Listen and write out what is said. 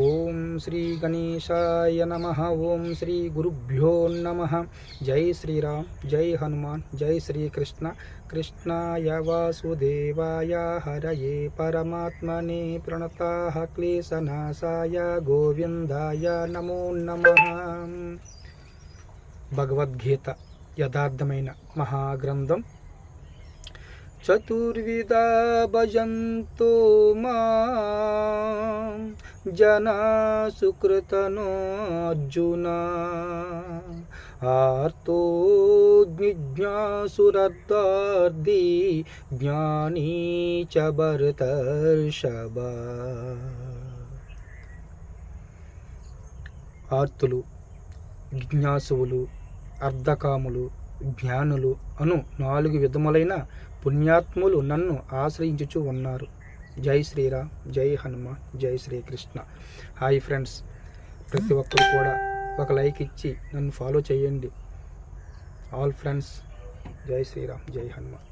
ఓం శ్రీ గణేశాయ నమః. ఓం శ్రీ గురుభ్యో నమః. జై శ్రీరామ్, జై హనుమాన్, జై శ్రీకృష్ణ. కృష్ణాయ వాసుదేవాయ హరయే పరమాత్మనే ప్రణతాః క్లేశనాశాయ గోవిందాయ నమో నమః. భగవద్గీత యథార్థమైన మహాగ్రంథం. చతుర్విధ భజంతో మాం జనా సుకృతనో అర్జున ఆర్తో జిజ్ఞాసురర్థార్థి జ్ఞానీ చ భరతర్షభ. ఆర్తులు, జిజ్ఞాసువులు, అర్ధకాములు, జ్ఞానులు అను 4 విధములైన పుణ్యాత్ములు నన్ను ఆశ్రయించుచు ఉన్నారు. జై శ్రీరామ్, జై హనుమాన్, జై శ్రీకృష్ణ. హాయ్ ఫ్రెండ్స్, ప్రతి ఒక్కరు కూడా ఒక లైక్ ఇచ్చి నన్ను ఫాలో చేయండి. ఆల్ ఫ్రెండ్స్, జై శ్రీరామ్, జై హనుమాన్.